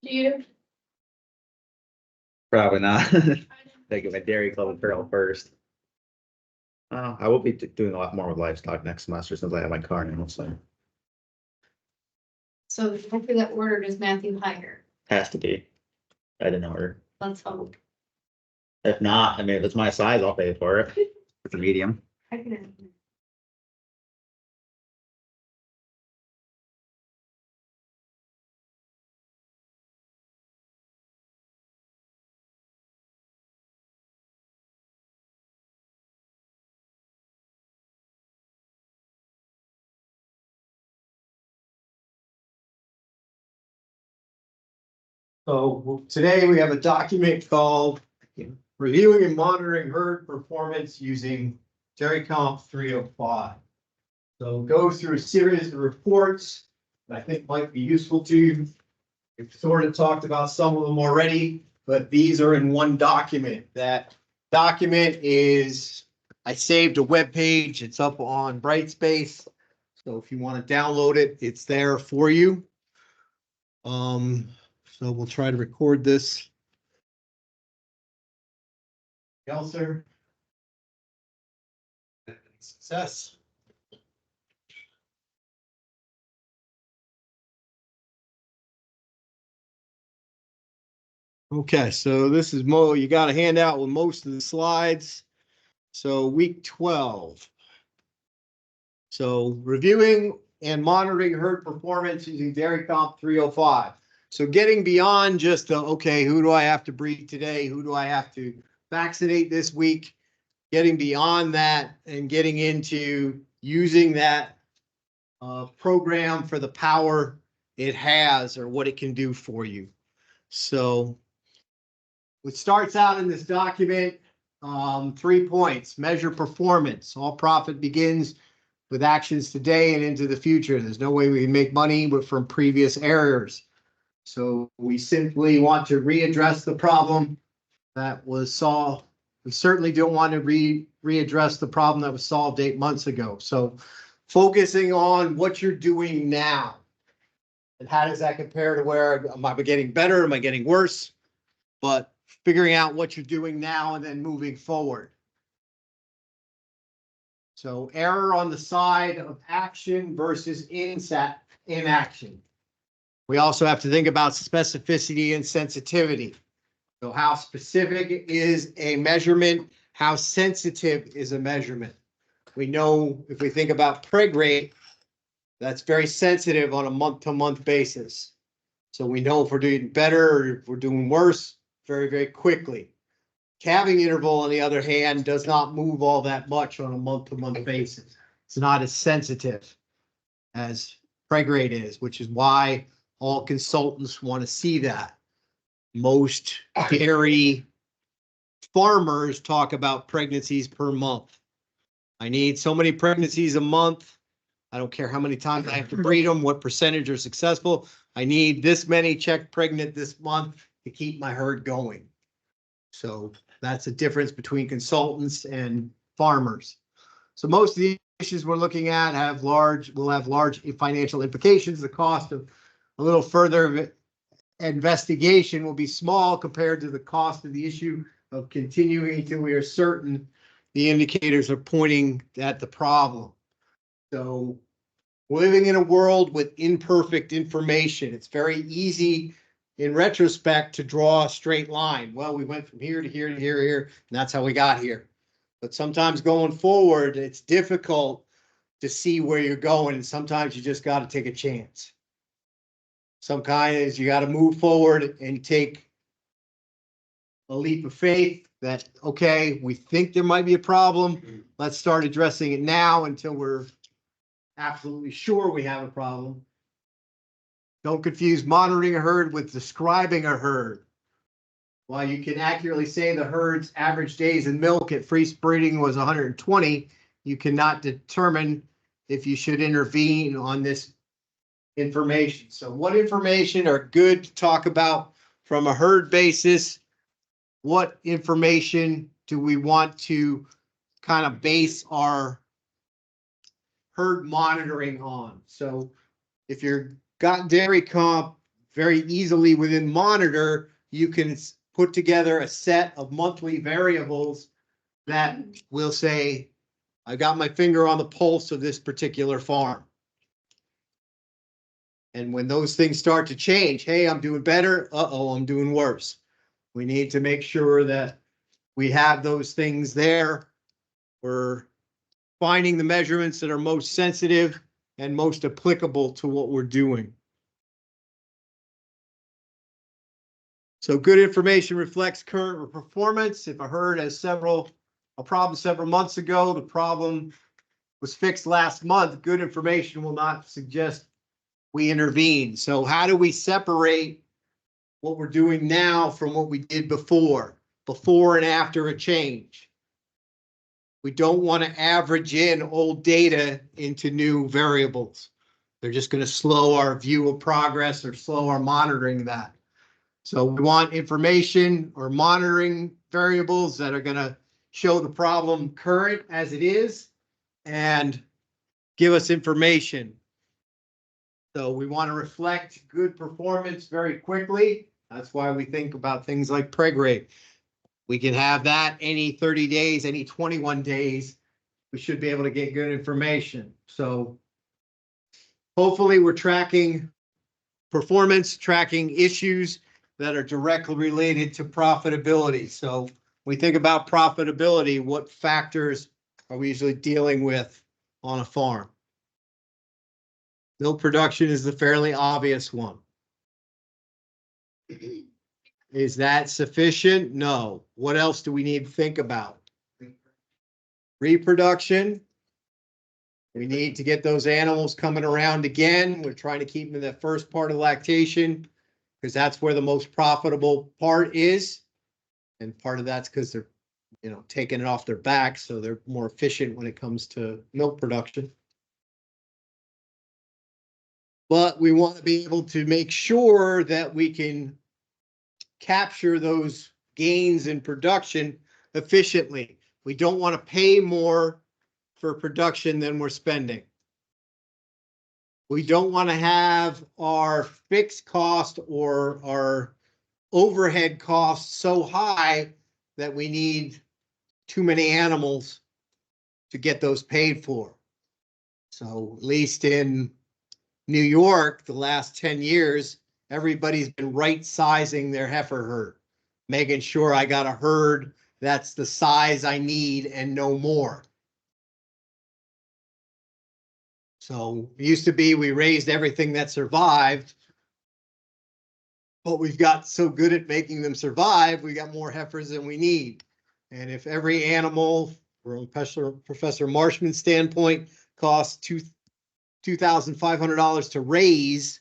Do you? Probably not. Taking my dairy club and trail first. I will be doing a lot more with livestock next semester since I have my car now, so So hopefully that order does Matthew hire. has to be. I didn't order. Let's hope. If not, I mean, if it's my size, I'll pay for it. It's a medium. I can. So today we have a document called Reviewing and Monitoring Herd Performance Using Dairy Comp 305. So go through a series of reports that I think might be useful to you. We've sort of talked about some of them already, but these are in one document. That document is, I saved a web page. It's up on Brightspace. So if you want to download it, it's there for you. So we'll try to record this. Sir. Success. Okay, so this is you got a handout with most of the slides. So week 12. So reviewing and monitoring herd performance using Dairy Comp 305. So getting beyond just okay, who do I have to breed today? Who do I have to vaccinate this week? Getting beyond that and getting into using that program for the power it has or what it can do for you. So what starts out in this document, 3 points: measure performance. All profit begins with actions today and into the future. There's no way we can make money from previous errors. So we simply want to readdress the problem that was solved. We certainly don't want to readdress the problem that was solved 8 months ago. So focusing on what you're doing now and how does that compare to where am I getting better? Am I getting worse? But figuring out what you're doing now and then moving forward. So error on the side of action versus inaction. We also have to think about specificity and sensitivity. So how specific is a measurement? How sensitive is a measurement? We know if we think about preg rate, that's very sensitive on a month-to-month basis. So we know if we're doing better or if we're doing worse very, very quickly. Calving interval, on the other hand, does not move all that much on a month-to-month basis. It's not as sensitive as preg rate is, which is why all consultants want to see that. Most dairy farmers talk about pregnancies per month. I need so many pregnancies a month. I don't care how many times I have to breed them, what percentage are successful. I need this many checked pregnant this month to keep my herd going. So that's a difference between consultants and farmers. So most of the issues we're looking at will have large financial implications. The cost of a little further investigation will be small compared to the cost of the issue of continuing until we are certain the indicators are pointing at the problem. So we're living in a world with imperfect information. It's very easy in retrospect to draw a straight line. Well, we went from here to here to here, here, and that's how we got here. But sometimes going forward, it's difficult to see where you're going. And sometimes you just got to take a chance. Sometimes you got to move forward and take a leap of faith that, okay, we think there might be a problem. Let's start addressing it now until we're absolutely sure we have a problem. Don't confuse monitoring a herd with describing a herd. While you can accurately say the herd's average days in milk at free breeding was 120, you cannot determine if you should intervene on this information. So what information are good to talk about from a herd basis? What information do we want to kind of base our herd monitoring on? So if you're got dairy comp very easily within Monitor, you can put together a set of monthly variables that will say, I got my finger on the pulse of this particular farm. And when those things start to change, hey, I'm doing better. Uh-oh, I'm doing worse. We need to make sure that we have those things there. We're finding the measurements that are most sensitive and most applicable to what we're doing. So good information reflects current performance. If a herd has a problem several months ago, the problem was fixed last month, good information will not suggest we intervene. So how do we separate what we're doing now from what we did before and after a change? We don't want to average in old data into new variables. They're just going to slow our view of progress or slow our monitoring of that. So we want information or monitoring variables that are going to show the problem current as it is and give us information. So we want to reflect good performance very quickly. That's why we think about things like preg rate. We can have that any 30 days, any 21 days. We should be able to get good information. So hopefully we're tracking performance, tracking issues that are directly related to profitability. So when we think about profitability, what factors are we usually dealing with on a farm? Milk production is the fairly obvious one. Is that sufficient? No. What else do we need to think about? Reproduction. We need to get those animals coming around again. We're trying to keep them in the first part of lactation because that's where the most profitable part is. And part of that's because they're, taking it off their back, so they're more efficient when it comes to milk production. But we want to be able to make sure that we can capture those gains in production efficiently. We don't want to pay more for production than we're spending. We don't want to have our fixed cost or our overhead costs so high that we need too many animals to get those paid for. So at least in New York, the last 10 years, everybody's been right sizing their heifer herd, making sure I got a herd that's the size I need and no more. So it used to be we raised everything that survived, but we've got so good at making them survive, we got more heifers than we need. And if every animal, from Professor Marshman's standpoint, costs $2,500 to raise,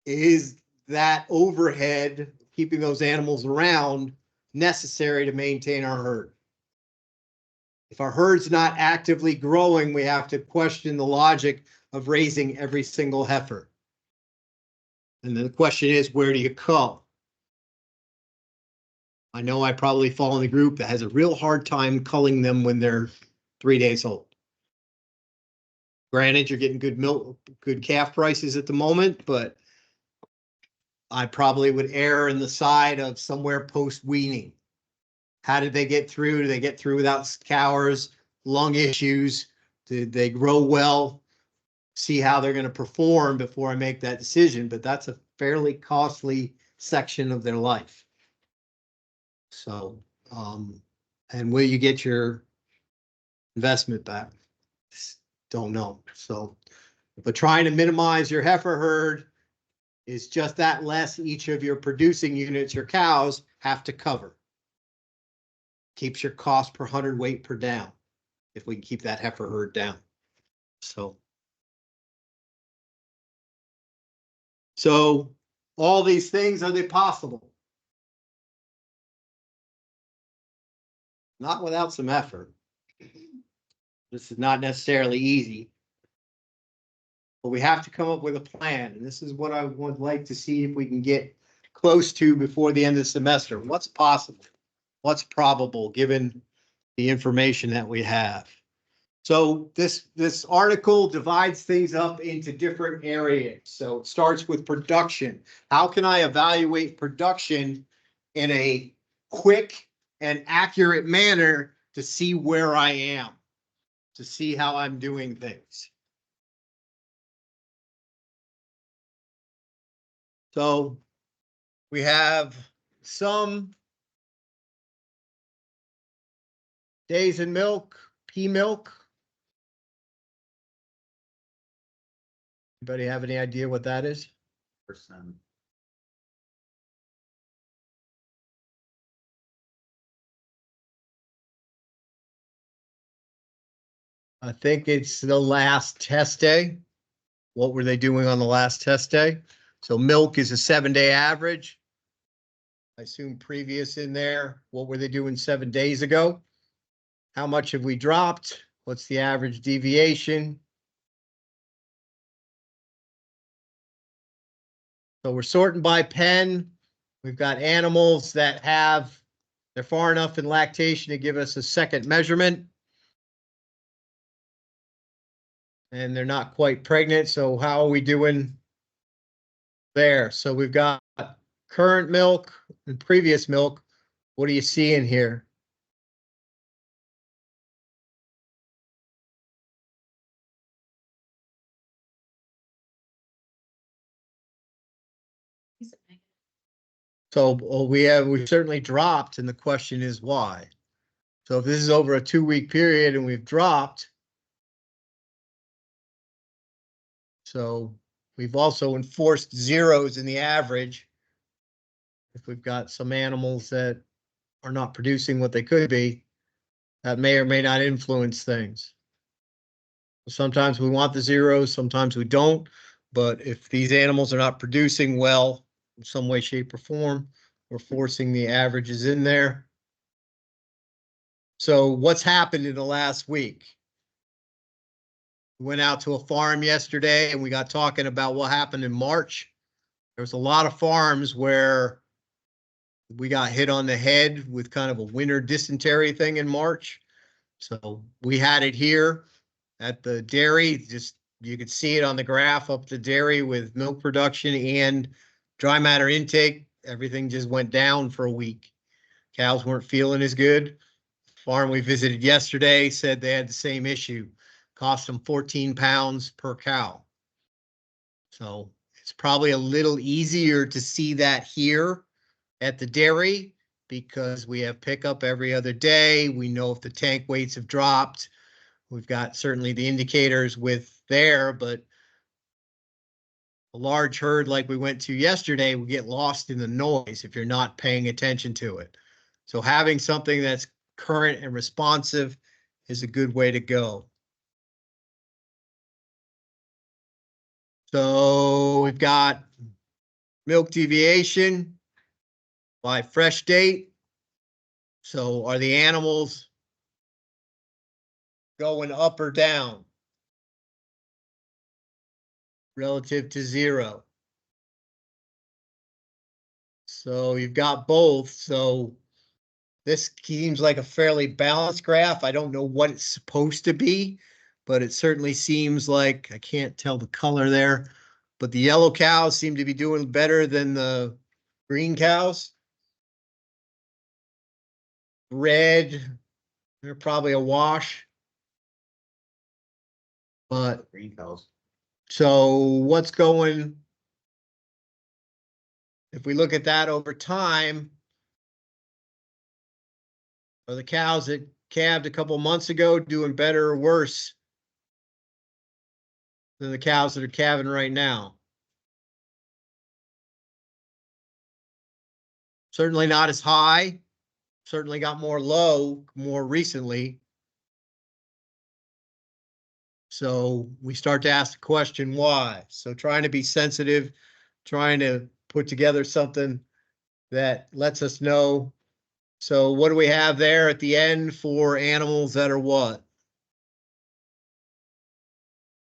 is that overhead, keeping those animals around, necessary to maintain our herd? If our herd's not actively growing, we have to question the logic of raising every single heifer. And then the question is, where do you cull? I know I probably fall in the group that has a real hard time culling them when they're 3 days old. Granted, you're getting good milk, good calf prices at the moment, but I probably would err in the side of somewhere post weaning. How did they get through? Do they get through without scours, lung issues? Did they grow well? See how they're going to perform before I make that decision. But that's a fairly costly section of their life. So, and will you get your investment back? Don't know. So, but trying to minimize your heifer herd is just that less each of your producing units, your cows, have to cover. Keeps your cost per hundredweight per down if we can keep that heifer herd down. So all these things, are they possible? Not without some effort. This is not necessarily easy, but we have to come up with a plan. And this is what I would like to see if we can get close to before the end of the semester. What's possible? What's probable given the information that we have? So this article divides things up into different areas. So it starts with production. How can I evaluate production in a quick and accurate manner to see where I am, to see how I'm doing things? So we have some days in milk, pea milk. Anybody have any idea what that is? Percent. I think it's the last test day. What were they doing on the last test day? So milk is a 7-day average. I assume previous in there. What were they doing 7 days ago? How much have we dropped? What's the average deviation? So we're sorting by pen. We've got animals that they're far enough in lactation to give us a second measurement. And they're not quite pregnant. So how are we doing there? So we've got current milk and previous milk. What do you see in here? So we certainly dropped, and the question is why? So if this is over a 2-week period and we've dropped, so we've also enforced zeros in the average. If we've got some animals that are not producing what they could be, that may or may not influence things. Sometimes we want the zeros, sometimes we don't. But if these animals are not producing well in some way, shape, or form, we're forcing the averages in there. So what's happened in the last week? We went out to a farm yesterday and we got talking about what happened in March. There was a lot of farms where we got hit on the head with kind of a winter dysentery thing in March. So we had it here at the dairy. Just you could see it on the graph up the dairy with milk production and dry matter intake. Everything just went down for a week. Cows weren't feeling as good. Farm we visited yesterday said they had the same issue. Cost them 14 pounds per cow. So it's probably a little easier to see that here at the dairy because we have pickup every other day. We know if the tank weights have dropped. We've got certainly the indicators with there, but a large herd like we went to yesterday will get lost in the noise if you're not paying attention to it. So having something that's current and responsive is a good way to go. So we've got milk deviation by fresh date. So are the animals going up or down relative to zero? So you've got both. So this seems like a fairly balanced graph. I don't know what it's supposed to be, but it certainly seems like, I can't tell the color there, but the yellow cows seem to be doing better than the green cows. Red, they're probably a wash. But Green cows. so what's going, if we look at that over time, are the cows that calved a couple months ago doing better or worse than the cows that are calving right now? Certainly not as high, certainly got more low more recently. So we start to ask the question, why? So trying to be sensitive, trying to put together something that lets us know. So what do we have there at the end for animals that are what?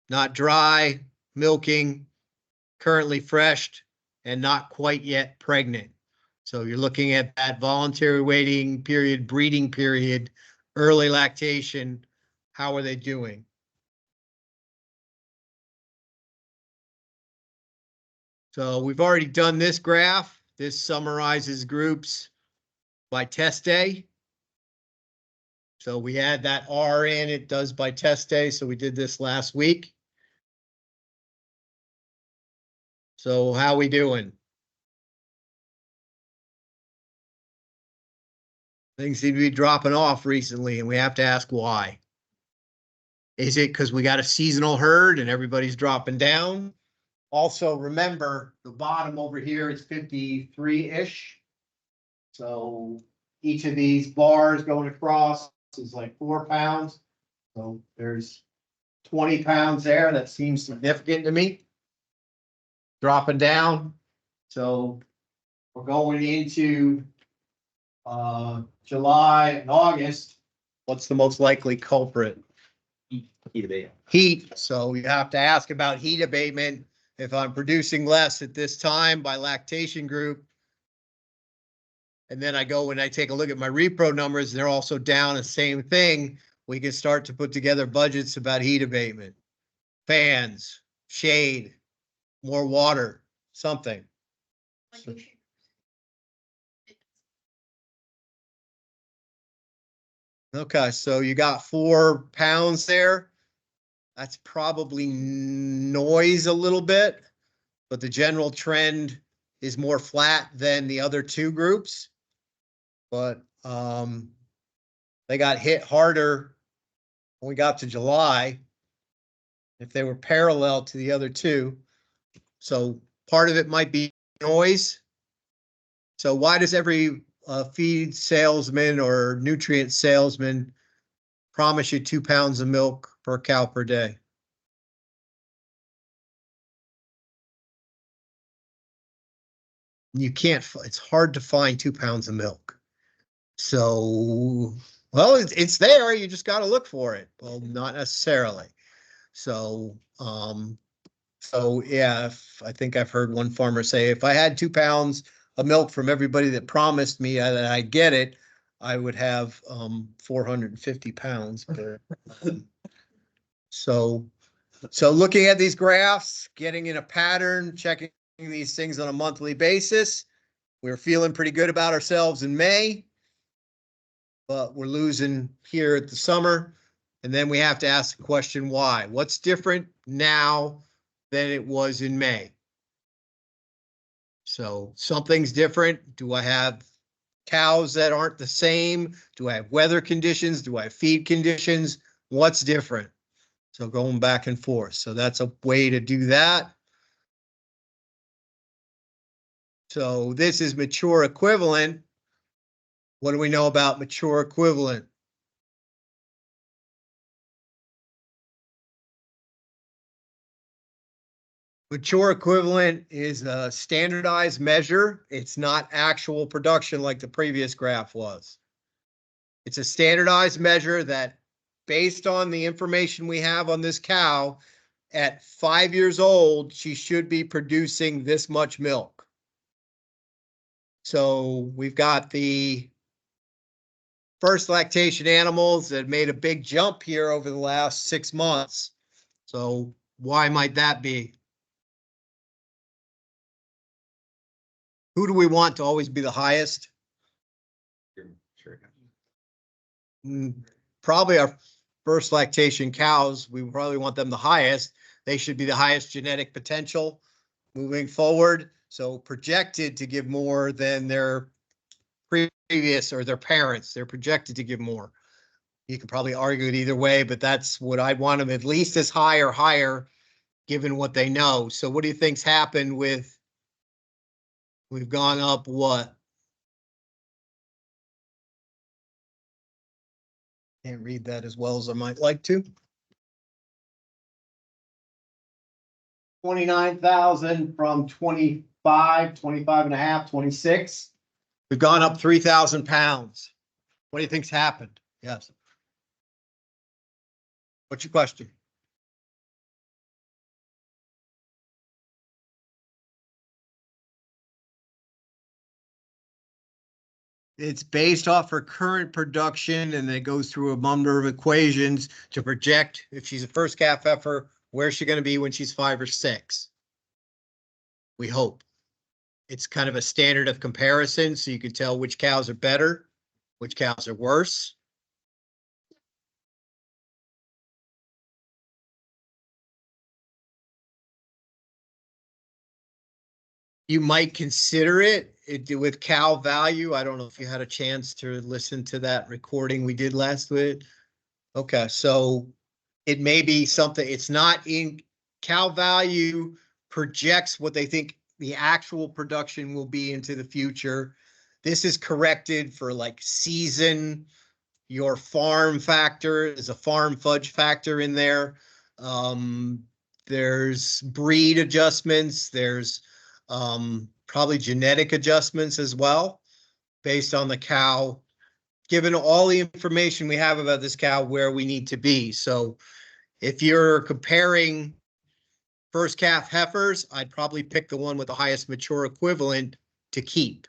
Not dry, milking, currently freshed, and not quite yet pregnant. So you're looking at that voluntary waiting period, breeding period, early lactation. how are they doing? So we've already done this graph. This summarizes groups by test day. So we add that R in, it does by test day. So we did this last week. So how we doing? Things seem to be dropping off recently, and we have to ask why. Is it because we got a seasonal herd and everybody's dropping down? Also, remember the bottom over here is 53-ish. So each of these bars going across is like 4 pounds. So there's 20 pounds there. That seems significant to me. Dropping down. So we're going into July and August. What's the most likely culprit? Heat abatement. Heat. So you have to ask about heat abatement. If I'm producing less at this time by lactation group, and then I go and I take a look at my repro numbers, they're also down the same thing. We can start to put together budgets about heat abatement, fans, shade, more water, something. Okay, so you got 4 pounds there. That's probably noise a little bit, but the general trend is more flat than the other two groups. But they got hit harder when we got to July if they were parallel to the other two. So part of it might be noise. So why does every feed salesman or nutrient salesman promise you 2 pounds of milk per cow per day? You can't, it's hard to find 2 pounds of milk. So, well, it's there. You just got to look for it. Well, not necessarily. So, yeah, I think I've heard one farmer say, if I had 2 pounds of milk from everybody that promised me that I'd get it, I would have 450 pounds. So looking at these graphs, getting in a pattern, checking these things on a monthly basis, we're feeling pretty good about ourselves in May, but we're losing here at the summer. And then we have to ask the question, why? What's different now than it was in May? So something's different. Do I have cows that aren't the same? Do I have weather conditions? Do I have feed conditions? What's different? So going back and forth. So that's a way to do that. So this is mature equivalent. What do we know about mature equivalent? Mature equivalent is a standardized measure. It's not actual production like the previous graph was. It's a standardized measure that, based on the information we have on this cow, at 5 years old, she should be producing this much milk. So we've got the first lactation animals that made a big jump here over the last 6 months. So why might that be? Who do we want to always be the highest? Sure. Probably our first lactation cows. We probably want them the highest. They should be the highest genetic potential moving forward. So projected to give more than their previous or their parents. They're projected to give more. You could probably argue it either way, but that's what I'd want them at least as high or higher, given what they know. So what do you think's happened with, we've gone up what? Can't read that as well as I might like to. 29,000 from 25, 25 and a half, 26. We've gone up 3,000 pounds. What do you think's happened? Yes. What's your question? it's based off her current production, and then it goes through a number of equations to project if she's a first calf heifer, where's she going to be when she's 5 or 6? We hope. It's kind of a standard of comparison, so you can tell which cows are better, which cows are worse. You might consider it with cow value. I don't know if you had a chance to listen to that recording we did last week. Okay, so it may be something, it's not in cow value projects what they think the actual production will be into the future. This is corrected for like season, your farm factor, there's a farm fudge factor in there. There's breed adjustments, there's probably genetic adjustments as well, based on the cow, given all the information we have about this cow, where we need to be. So if you're comparing first calf heifers, I'd probably pick the one with the highest mature equivalent to keep.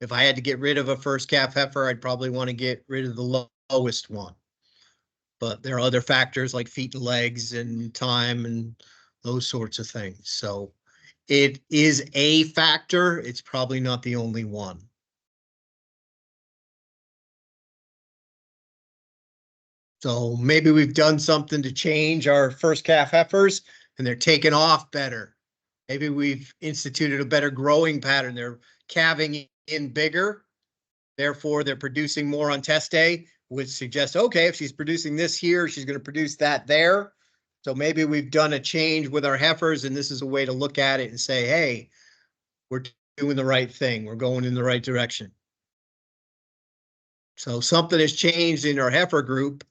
If I had to get rid of a first calf heifer, I'd probably want to get rid of the lowest one. But there are other factors like feet and legs and time and those sorts of things. So it is a factor. It's probably not the only one. So maybe we've done something to change our first calf heifers and they're taking off better. Maybe we've instituted a better growing pattern. They're calving in bigger. Therefore, they're producing more on test day, which suggests, okay, if she's producing this here, she's going to produce that there. So maybe we've done a change with our heifers, and this is a way to look at it and say, hey, we're doing the right thing. We're going in the right direction. So something has changed in our heifer group.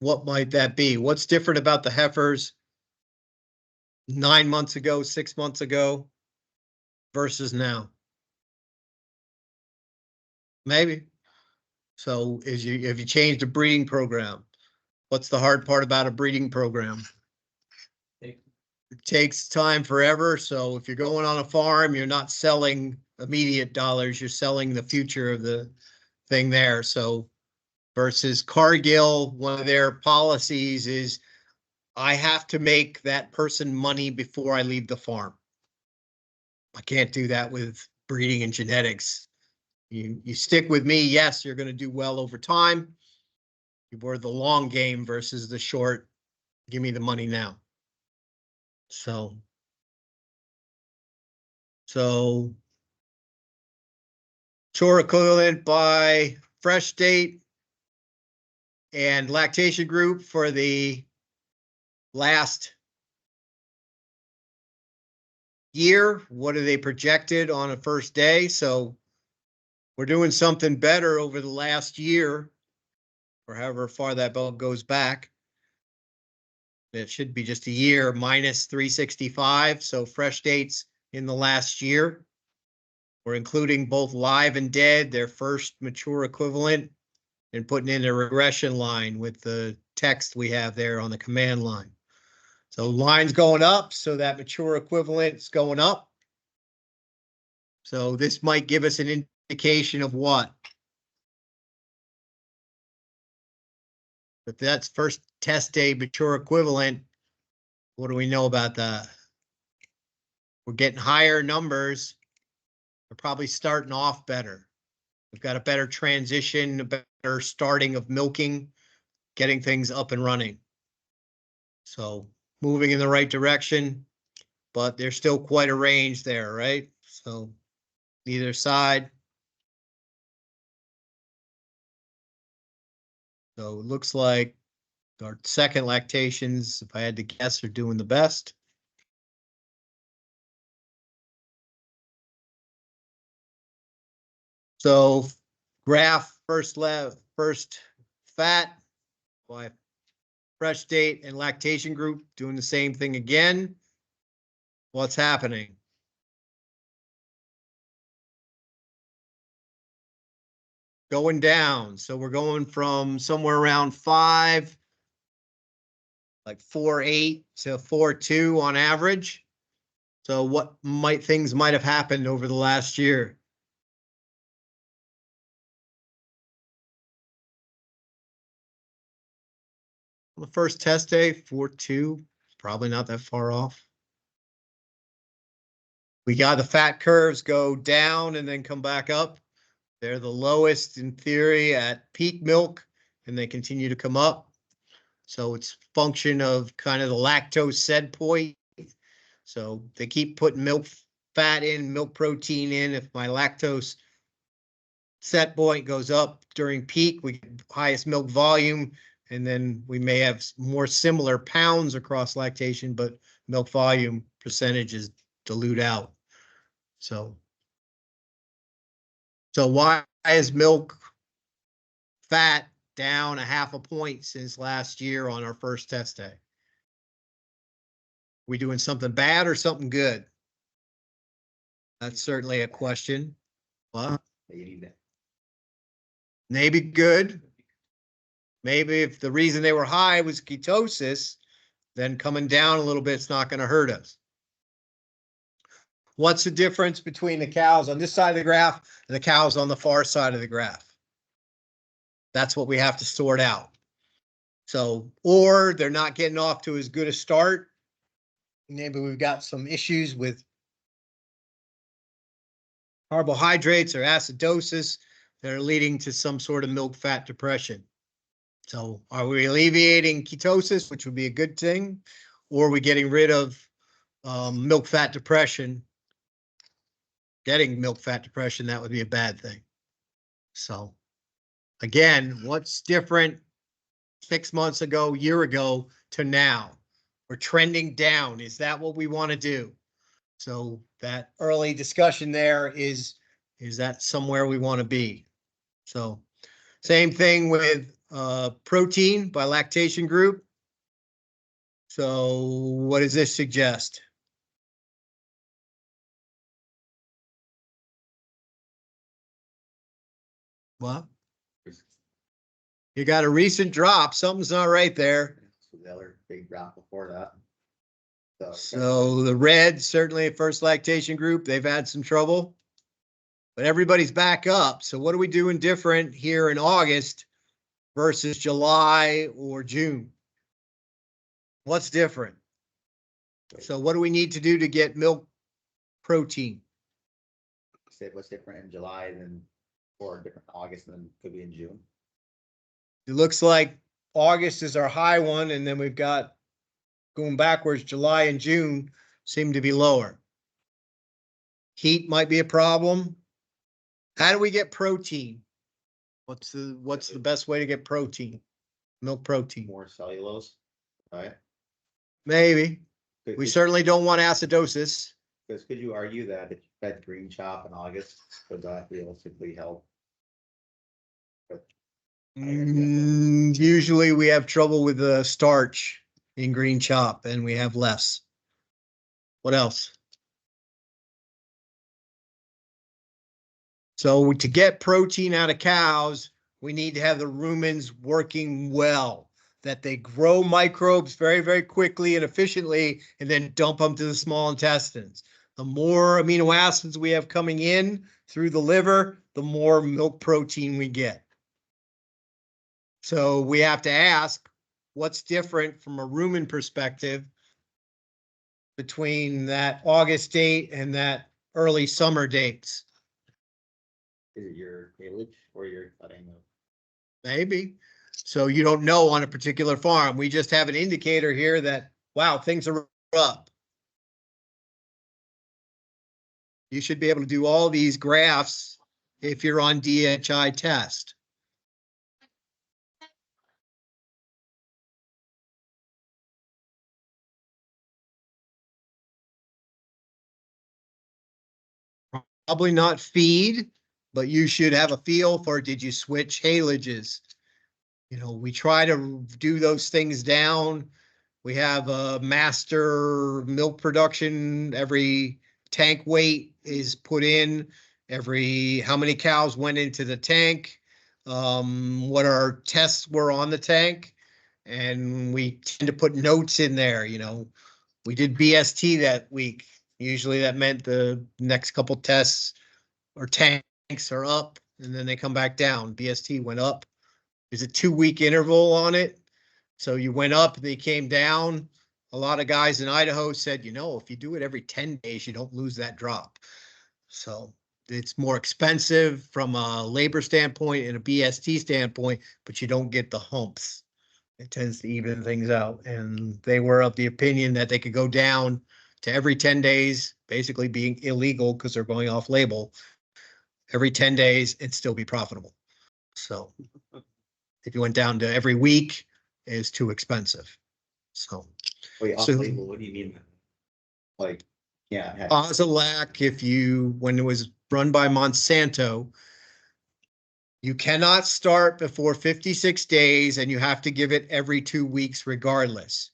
What might that be? What's different about the heifers 9 months ago, 6 months ago versus now? Maybe. So if you change the breeding program, what's the hard part about a breeding program? It takes time forever. So if you're going on a farm, you're not selling immediate dollars, you're selling the future of the thing there. So versus Cargill, one of their policies is I have to make that person money before I leave the farm. I can't do that with breeding and genetics. You stick with me, yes, you're going to do well over time. You're the long game versus the short, give me the money now. So chore equivalent by fresh date and lactation group for the last year. What are they projected on a first day? So we're doing something better over the last year, or however far that belt goes back. It should be just a year minus 365. So fresh dates in the last year. We're including both live and dead, their first mature equivalent, and putting in a regression line with the text we have there on the command line. So line's going up, so that mature equivalent is going up. So this might give us an indication of what? If that's first test day mature equivalent, what do we know about that? We're getting higher numbers. We're probably starting off better. We've got a better transition, a better starting of milking, getting things up and running. So moving in the right direction, but there's still quite a range there, right? So either side. So it looks like our second lactations, if I had to guess, are doing the best. So graph first fat, fresh date and lactation group doing the same thing again. What's happening? Going down. So we're going from somewhere around 5, like 4.8 to 4.2 on average. So what things might have happened over the last year? the first test day, 4.2, probably not that far off. We got the fat curves go down and then come back up. They're the lowest in theory at peak milk, and they continue to come up. So it's function of kind of the lactose set point. So they keep putting milk fat in, milk protein in. If my lactose set point goes up during peak, we get highest milk volume, and then we may have more similar pounds across lactation, but milk volume percentages dilute out. So why is milk fat down 0.5 point since last year on our first test day? We doing something bad or something good? That's certainly a question. Well, maybe good. Maybe if the reason they were high was ketosis, then coming down a little bit is not going to hurt us. What's the difference between the cows on this side of the graph and the cows on the far side of the graph? That's what we have to sort out. So, or they're not getting off to as good a start. Maybe we've got some issues with carbohydrates or acidosis that are leading to some sort of milk fat depression. So are we alleviating ketosis, which would be a good thing, or are we getting rid of milk fat depression? Getting milk fat depression, that would be a bad thing. So again, what's different 6 months ago, year ago to now? We're trending down. Is that what we want to do? So that early discussion there is that somewhere we want to be? So same thing with protein by lactation group. So what does this suggest? Well, you got a recent drop. Something's not right there. The other big drop before that. So the red, certainly first lactation group, they've had some trouble, but everybody's back up. So what are we doing different here in August versus July or June? What's different? So what do we need to do to get milk protein? Say what's different in July than or different in August than could be in June. It looks like August is our high one, and then we've got going backwards, July and June seem to be lower. Heat might be a problem. How do we get protein? What's the best way to get protein? Milk protein. More cellulose, right? Maybe. We certainly don't want acidosis. Because could you argue that if you fed green chop in August, would that realistically help? Usually we have trouble with the starch in green chop, and we have less. What else? So to get protein out of cows, we need to have the rumens working well, that they grow microbes very, very quickly and efficiently, and then dump them to the small intestines. The more amino acids we have coming in through the liver, the more milk protein we get. So we have to ask, what's different from a rumen perspective between that August date and that early summer dates? Is it your haylage or your cutting? Maybe. So you don't know on a particular farm. We just have an indicator here that, wow, things are up. You should be able to do all these graphs if you're on DHI test. Probably not feed, but you should have a feel for, did you switch haylages? You know, we try to do those things down. We have a master milk production. Every tank weight is put in, how many cows went into the tank, what our tests were on the tank. And we tend to put notes in there, you know, we did BST that week. Usually that meant the next couple tests or tanks are up, and then they come back down. BST went up. There's a 2-week interval on it. So you went up, they came down. A lot of guys in Idaho said, if you do it every 10 days, you don't lose that drop. So it's more expensive from a labor standpoint and a BST standpoint, but you don't get the humps. It tends to even things out. And they were of the opinion that they could go down to every 10 days, basically being illegal because they're going off label every 10 days and still be profitable. So if you went down to every week, it's too expensive. So Wait, off So- label, what do you mean? Like, yeah. Ozalac, when it was run by Monsanto, you cannot start before 56 days and you have to give it every 2 weeks regardless.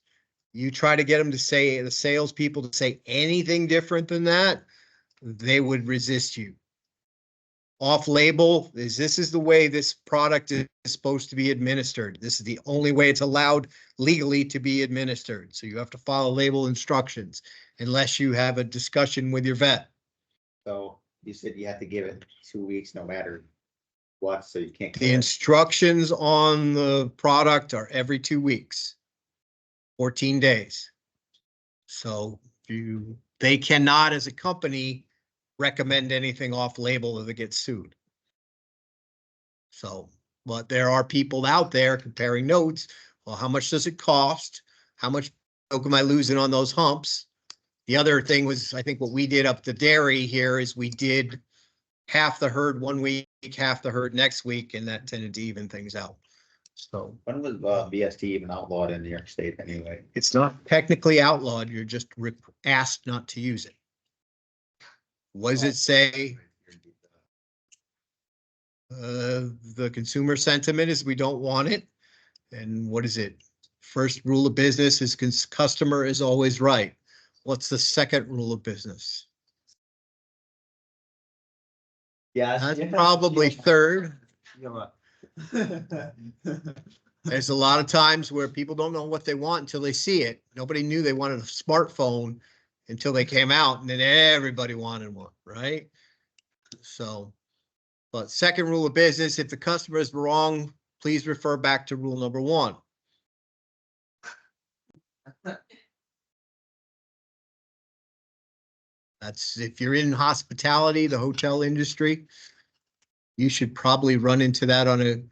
You try to get them to say, the salespeople to say anything different than that, they would resist you. Off label this is the way this product is supposed to be administered. This is the only way it's allowed legally to be administered. So you have to follow label instructions unless you have a discussion with your vet. So you said you have to give it 2 weeks no matter what, so you can't. The instructions on the product are every 2 weeks, 14 days. So they cannot, as a company, recommend anything off label if it gets sued. So, but there are people out there comparing notes. Well, how much does it cost? How much milk am I losing on those humps? The other thing was, I think what we did up the dairy here is we did half the herd 1 week, half the herd next week, and that tended to even things out. So When was BST even outlawed in New York State anyway? it's not technically outlawed. You're just asked not to use it. What does it say? The consumer sentiment is we don't want it. And what is it? First rule of business is customer is always right. What's the second rule of business? Yeah. That's probably third. There's a lot of times where people don't know what they want until they see it. Nobody knew they wanted a smartphone until they came out, and then everybody wanted one, right? So, but second rule of business, if the customer is wrong, please refer back to rule number 1. That's if you're in hospitality, the hotel industry, you should probably run into that on a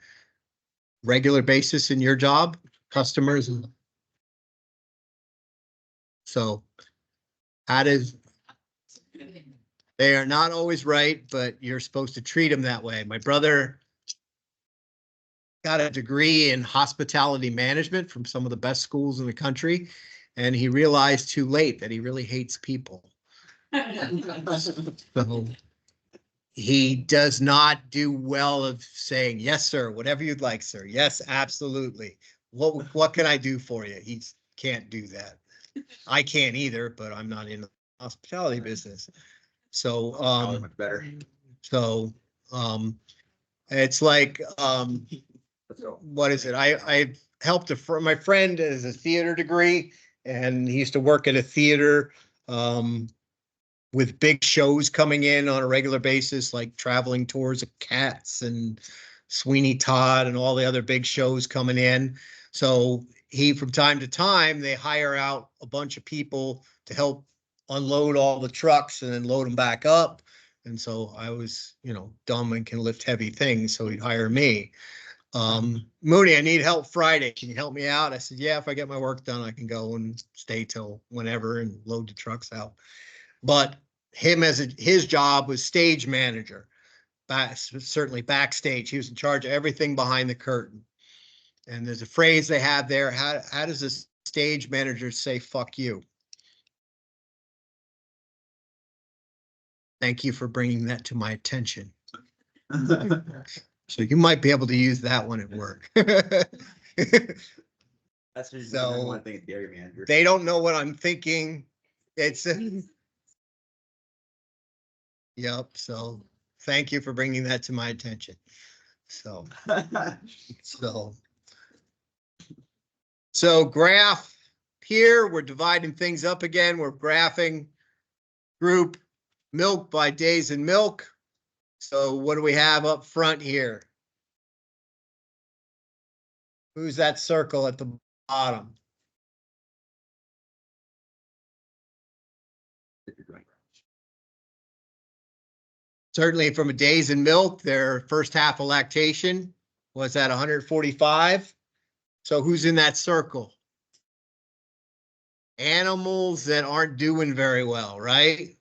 regular basis in your job, customers. So they are not always right, but you're supposed to treat them that way. My brother got a degree in hospitality management from some of the best schools in the country, and he realized too late that he really hates people. So he does not do well of saying, yes, sir, whatever you'd like, sir. Yes, absolutely. What can I do for you? He can't do that. I can't either, but I'm not in the hospitality business. So, Much better. so, it's like, what is it? I helped my friend as a theater degree, and he used to work at a theater, with big shows coming in on a regular basis, like Traveling Tours of Cats and Sweeney Todd and all the other big shows coming in. So from time to time, they hire out a bunch of people to help unload all the trucks and then load them back up. And so I was, dumb and can lift heavy things. So he'd hire me. Mooney, I need help Friday. Can you help me out? I said, yeah, if I get my work done, I can go and stay till whenever and load the trucks out. But his job was stage manager, certainly backstage. He was in charge of everything behind the curtain. And there's a phrase they have there. How does a stage manager say, fuck you? Thank you for bringing that to my attention. So you might be able to use that one at work. That's just So, one thing at dairy manager. they don't know what I'm thinking. Yep. So thank you for bringing that to my attention. So graph here, we're dividing things up again. We're graphing group milk by days in milk. So what do we have up front here? Who's that circle at the bottom. Certainly from a days in milk, their first half of lactation was at 145. So who's in that circle? Animals that aren't doing very well, right?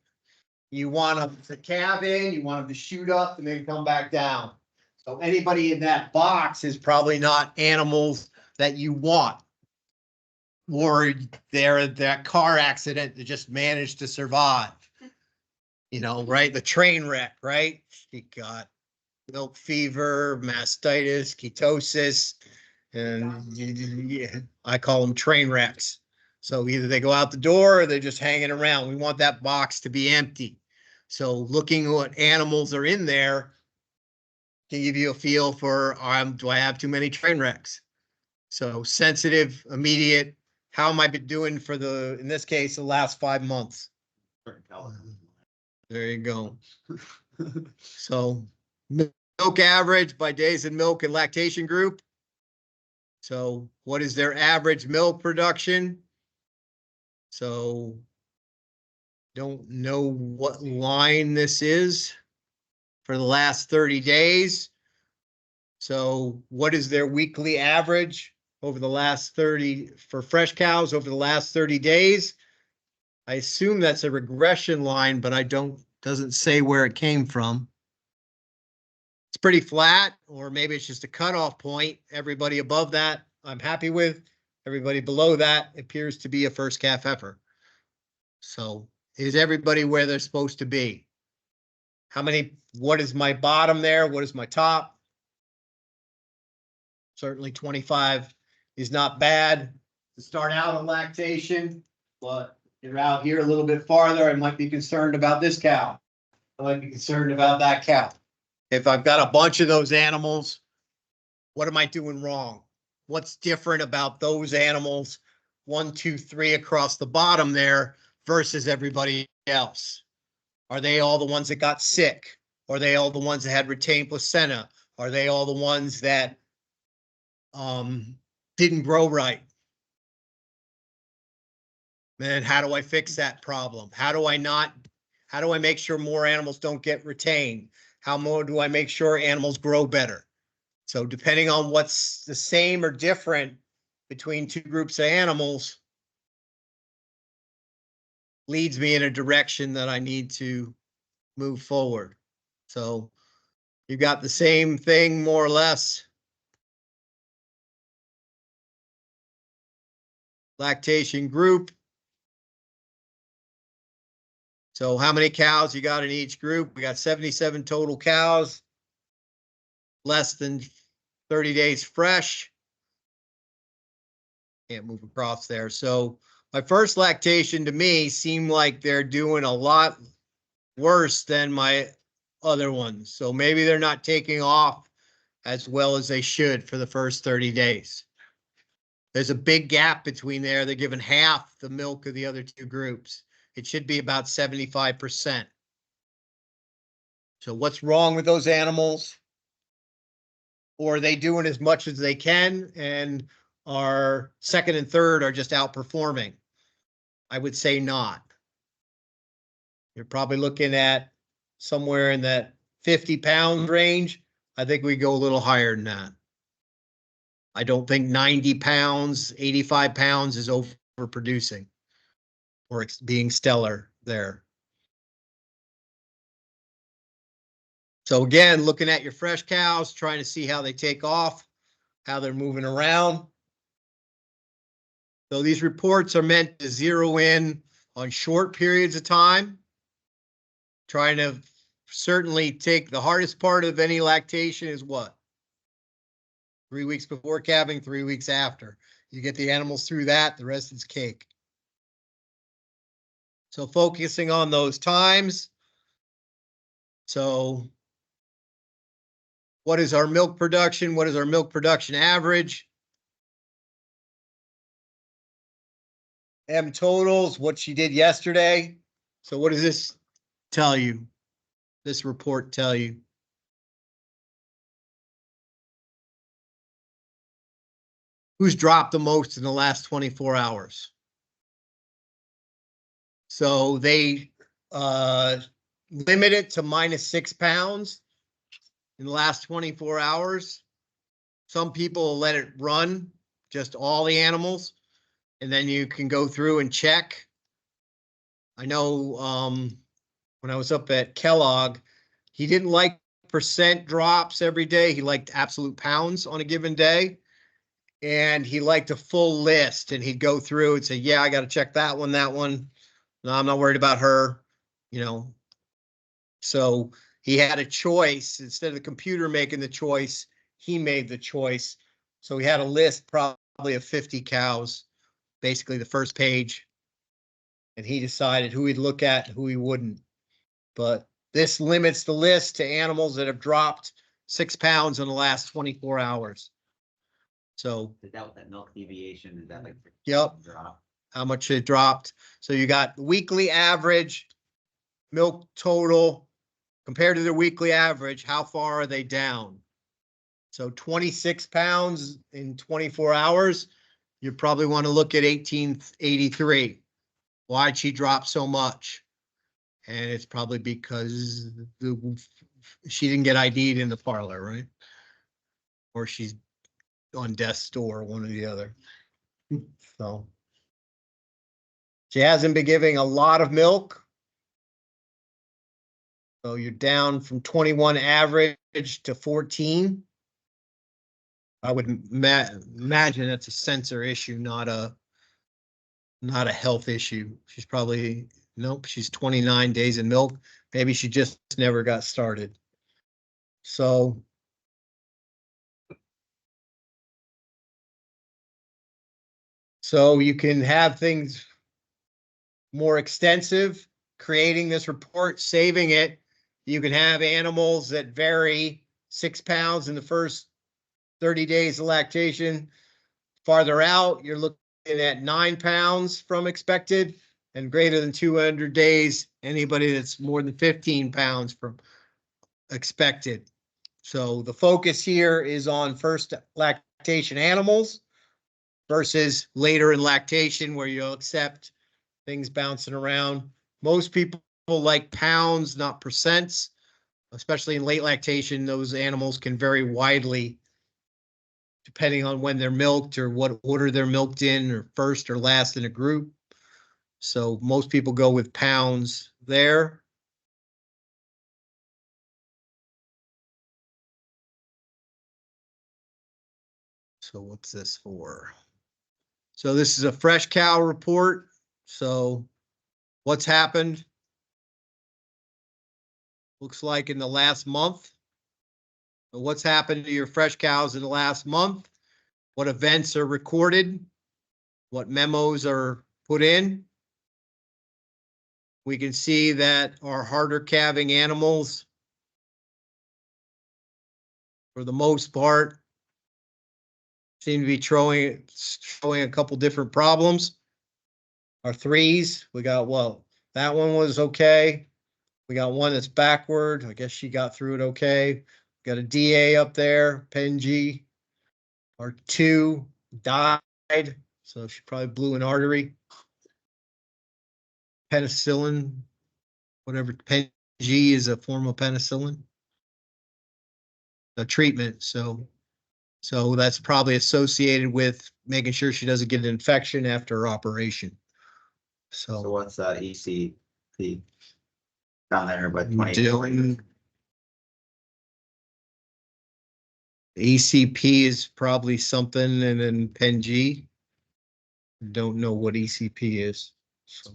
You want them to calve in, you want them to shoot up and then come back down. So anybody in that box is probably not animals that you want. Or they're that car accident that just managed to survive. You know, right? The train wreck, right? You got milk fever, mastitis, ketosis, and yeah, I call them train wrecks. So either they go out the door or they're just hanging around. We want that box to be empty. So looking at what animals are in there can give you a feel for, do I have too many train wrecks? So sensitive, immediate, how am I been doing for the, in this case, the last 5 months? There you go. So milk average by days in milk and lactation group. So what is their average milk production? So don't know what line this is for the last 30 days. So what is their weekly average over the last 30 for fresh cows over the last 30 days? I assume that's a regression line, but doesn't say where it came from. It's pretty flat, or maybe it's just a cutoff point. Everybody above that, I'm happy with. Everybody below that appears to be a first calf heifer. So is everybody where they're supposed to be? What is my bottom there? What is my top? Certainly 25 is not bad to start out on lactation, but you're out here a little bit farther. I might be concerned about this cow. I might be concerned about that cow. If I've got a bunch of those animals, what am I doing wrong? What's different about those animals? 1, 2, 3 across the bottom there versus everybody else. Are they all the ones that got sick? Are they all the ones that had retained placenta? Are they all the ones that didn't grow right? Man, how do I fix that problem? How do I make sure more animals don't get retained? How more do I make sure animals grow better? So depending on what's the same or different between two groups of animals leads me in a direction that I need to move forward. So you've got the same thing more or less. Lactation group. So how many cows you got in each group? We got 77 total cows, less than 30 days fresh. Can't move across there. So my first lactation to me seemed like they're doing a lot worse than my other ones. So maybe they're not taking off as well as they should for the first 30 days. There's a big gap between there. They're giving half the milk of the other two groups. It should be about 75%. So what's wrong with those animals? Or are they doing as much as they can and our second and third are just outperforming? I would say not. You're probably looking at somewhere in that 50-pound range. I think we go a little higher than that. I don't think 90 pounds, 85 pounds is overproducing or it's being stellar there. So again, looking at your fresh cows, trying to see how they take off, how they're moving around. So these reports are meant to zero in on short periods of time, trying to certainly take the hardest part of any lactation is what? 3 weeks before calving, 3 weeks after. You get the animals through that, the rest is cake. So focusing on those times. So what is our milk production? What is our milk production average? M totals, what she did yesterday. So what does this tell you? This report tell you? who's dropped the most in the last 24 hours. So they limit it to -6 pounds in the last 24 hours. Some people let it run, just all the animals, and then you can go through and check. I know when I was up at Kellogg, he didn't like percent drops every day. He liked absolute pounds on a given day. And he liked a full list, and he'd go through and say, yeah, I got to check that one, that one. No, I'm not worried about her, you know. So he had a choice. Instead of the computer making the choice, he made the choice. So he had a list probably of 50 cows, basically the first page. And he decided who he'd look at and who he wouldn't. But this limits the list to animals that have dropped 6 pounds in the last 24 hours. So, Is that what that milk deviation, is that like? yep, Drop? how much it dropped. So you got weekly average, milk total, compared to their weekly average, how far are they down? So 26 pounds in 24 hours, you probably want to look at 1883. Why'd she drop so much? And it's probably because she didn't get ID'd in the parlor, right? Or she's on death's door, one or the other. So she hasn't been giving a lot of milk. So you're down from 21 average to 14. I would imagine that's a sensor issue, not a health issue. She's probably, nope, she's 29 days in milk. Maybe she just never got started. So you can have things more extensive, creating this report, saving it. You can have animals that vary 6 pounds in the first 30 days of lactation. Farther out, you're looking at 9 pounds from expected, and greater than 200 days, anybody that's more than 15 pounds from expected. So the focus here is on first lactation animals versus later in lactation, where you'll accept things bouncing around. Most people like pounds, not percents, especially in late lactation. Those animals can vary widely depending on when they're milked or what order they're milked in, or first or last in a group. So most people go with pounds there. So what's this for? So this is a fresh cow report. So what's happened? Looks like in the last month. So what's happened to your fresh cows in the last month? What events are recorded? What memos are put in? We can see that our harder calving animals, for the most part, seem to be showing a couple different problems. Our threes, we got, well, that one was okay. We got one that's backward. I guess she got through it okay. Got a DA up there, Penji. Our two died, so she probably blew an artery. Penicillin, whatever, Penji is a form of penicillin. A treatment, so that's probably associated with making sure she doesn't get an infection after her operation. So So what's ECP down there by 20? doing ECP is probably something, and then Penji. Don't know what ECP is. So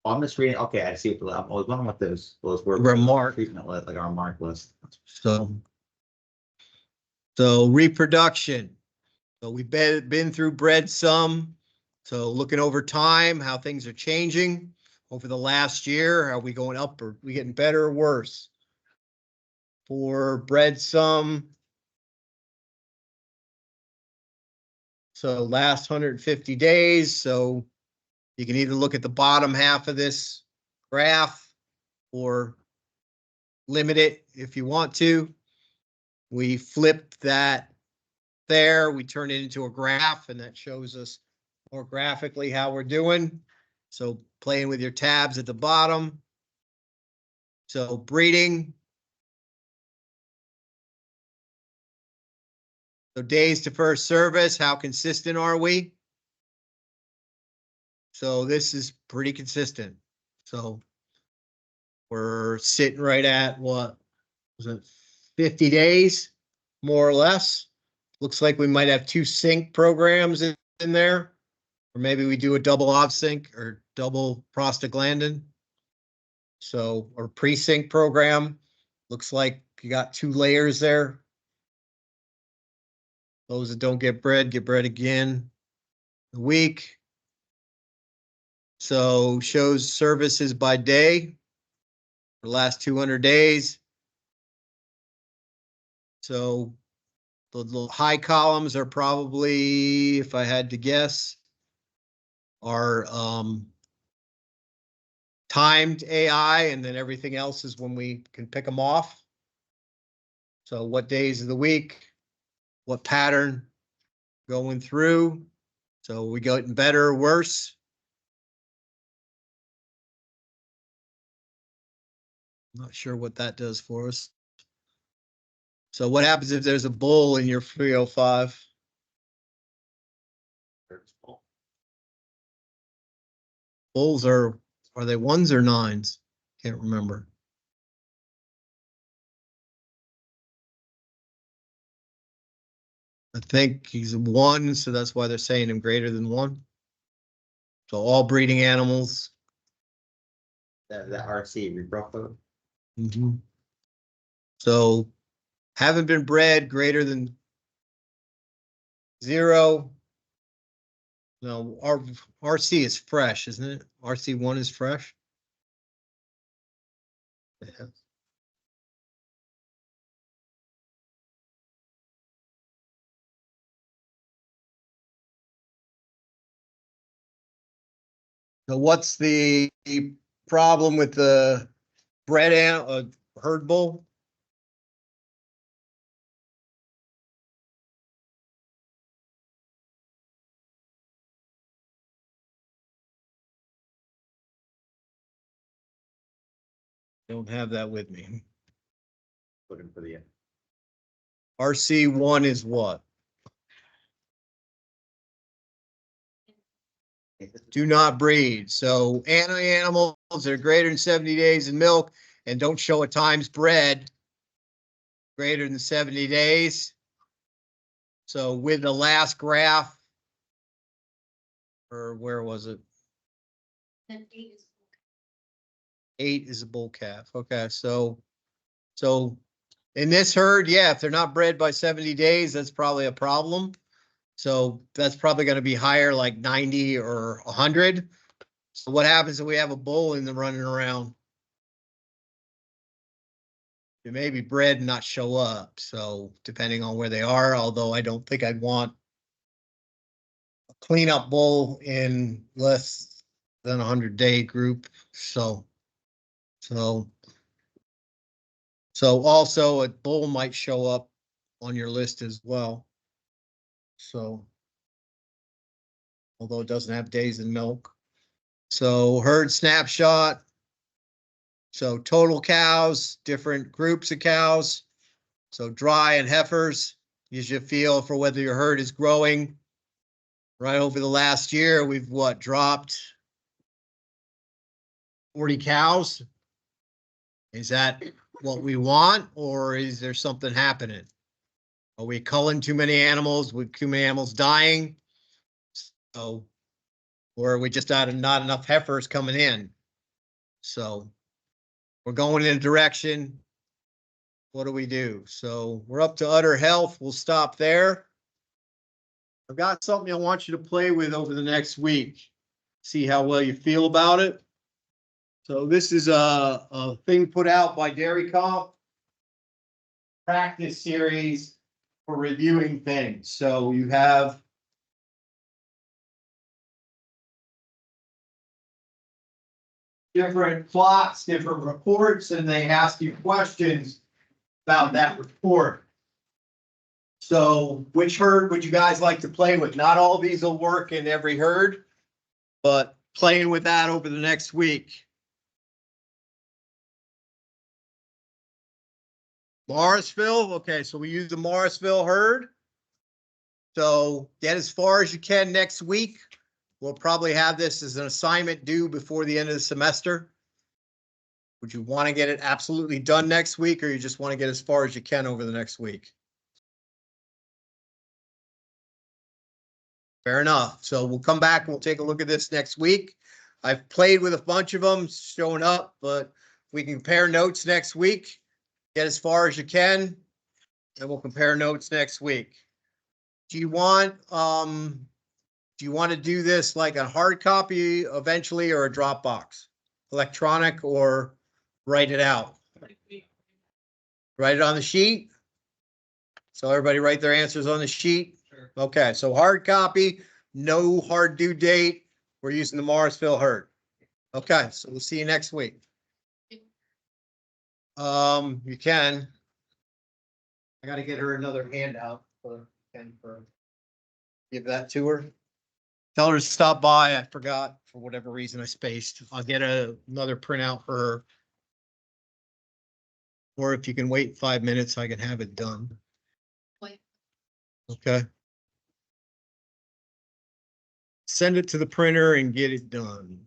Oh, I'm just reading, okay, I see, I was wondering what those were. Remark. Treatment list, like our mark list. So reproduction. So we've been through bred some. So looking over time, how things are changing over the last year. Are we going up, or are we getting better or worse? For bred some. So last 150 days. So you can either look at the bottom half of this graph or limit it if you want to. We flipped that there, we turn it into a graph, and that shows us more graphically how we're doing. So playing with your tabs at the bottom. So breeding. So days to first service, how consistent are we? So this is pretty consistent. So we're sitting right at what was it, 50 days, more or less. Looks like we might have 2 sync programs in there, or maybe we do a double off sync or double prostaglandin. So, or pre-sync program. Looks like you got 2 layers there. Those that don't get bred again a week. So shows services by day for the last 200 days. So the little high columns are probably, if I had to guess, are timed AI, and then everything else is when we can pick them off. So what days of the week, what pattern going through. So we getting better or worse? Not sure what that does for us. So what happens if there's a bull in your 305? Bulls are they 1s or 9s? Can't remember. I think he's a 1, so that's why they're saying him greater than 1. So all breeding animals. The RC reproductive. So haven't been bred greater than 0. No, our RC is fresh, isn't it? RC1 is fresh. Yeah. So what's the problem with the bred herd bull? Don't have that with me. Looking for the RC1 is what? Do not breed. So animals that are greater than 70 days in milk and don't show a times bred greater than 70 days. So with the last graph, or where was it? Then 8 is 8 is a bull calf. Okay, so in this herd, yeah, if they're not bred by 70 days, that's probably a problem. So that's probably going to be higher, like 90 or 100. So what happens if we have a bull in the running around? They may be bred and not show up. So depending on where they are, although I don't think I'd want a cleanup bull in less than 100-day group. So also a bull might show up on your list as well. So although it doesn't have days in milk. So herd snapshot. So total cows, different groups of cows. So dry and heifers gives you a feel for whether your herd is growing. Right over the last year, we've dropped 40 cows. Is that what we want, or is there something happening? Are we culling too many animals with too many animals dying? So, or are we just not enough heifers coming in? So we're going in a direction. What do we do? So we're up to udder health. We'll stop there. I've got something I want you to play with over the next week. See how well you feel about it. So this is a thing put out by Dairy Comp. Practice series for reviewing things. So you have different plots, different reports, and they ask you questions about that report. So which herd would you guys like to play with? Not all of these will work in every herd, but playing with that over the next week. Morrisville, okay, so we use the Morrisville herd. So get as far as you can next week. We'll probably have this as an assignment due before the end of the semester. Would you want to get it absolutely done next week, or you just want to get as far as you can over the next week? Fair enough. So we'll come back and we'll take a look at this next week. I've played with a bunch of them showing up, but we can compare notes next week. Get as far as you can, and we'll compare notes next week. Do you want to do this like a hard copy eventually, or a Dropbox? Electronic, or write it out? Write it on the sheet? So everybody write their answers on the sheet? Sure. Okay, so hard copy, no hard due date. We're using the Morrisville herd. Okay, so we'll see you next week. You can. I gotta get her another handout for, give that to her. Tell her to stop by. I forgot for whatever reason I spaced. I'll get another printout for her. Or if you can wait 5 minutes, I can have it done. Wait. Okay. Send it to the printer and get it done.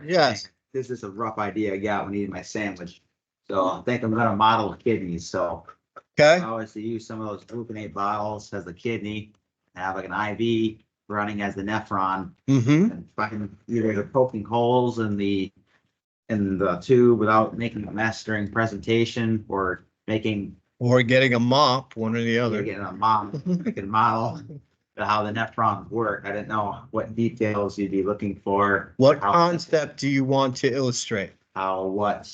Yes. This is a rough idea I got when eating my sandwich. So I think I'm gonna model kidneys, so Okay, I always use some of those gluconate bottles as the kidney, have like an IV running as the nephron. And fucking either they're poking holes in the tube without making a mess during presentation, or making, or getting a mop, one or the you're other. getting a freaking model of how the nephrons work. I didn't know what details you'd be looking for. What how- concept do you want to illustrate? How what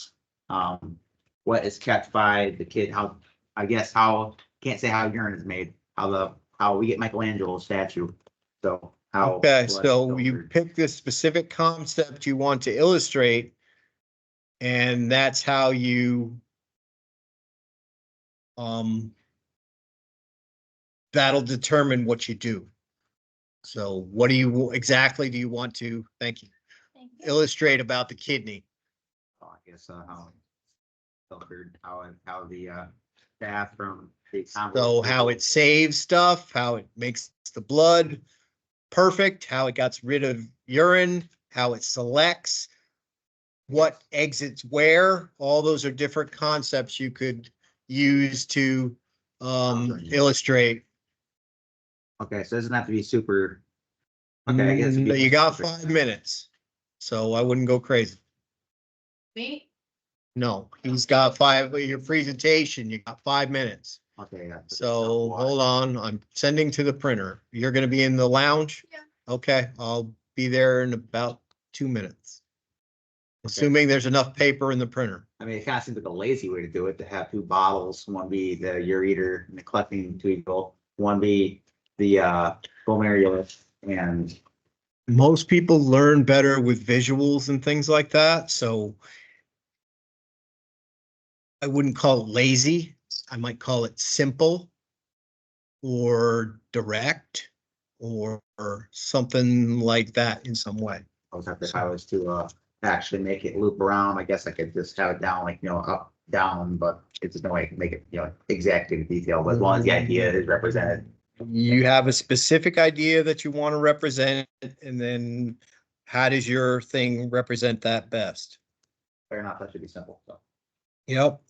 is kept by the kid, how, I guess how, can't say how urine is made, how we get Michelangelo's statue. So how. Okay, blood is so you filtered. pick this specific concept you want to illustrate, and that's how you that'll determine what you do. So what do you exactly do you want to, thank you, Thank you. illustrate about the kidney? I guess, how filtered, how the, bath from the. So how it saves stuff, how it makes the blood perfect, how it gets rid of urine, how it selects what exits where. All those are different concepts you could use to illustrate. Okay, so it doesn't have to be super. Okay, I guess. it'd be You got specific. 5 minutes, so I wouldn't go crazy. Me? No, he's got your presentation, you got 5 minutes. Okay, that's. So hold on, I'm sending to the printer. You're gonna be in the lounge? Yeah. Okay, I'll be there in about 2 minutes. Assuming there's enough paper in the printer. I mean, it kind of seems like a lazy way to do it, to have two bottles, one be the ureter and the collecting tool, one be the glomerulus, and Most people learn better with visuals and things like that, so I wouldn't call it lazy. I might call it simple or direct or something like that in some way. I was if I was to actually make it loop around, I guess I could just have it down, like, up, down, but it's just no way I can make it, exactly the detail, but as long as the idea is represented. You have a specific idea that you want to represent, and then how does your thing represent that best? Fair enough, that should be simple, so. Yep.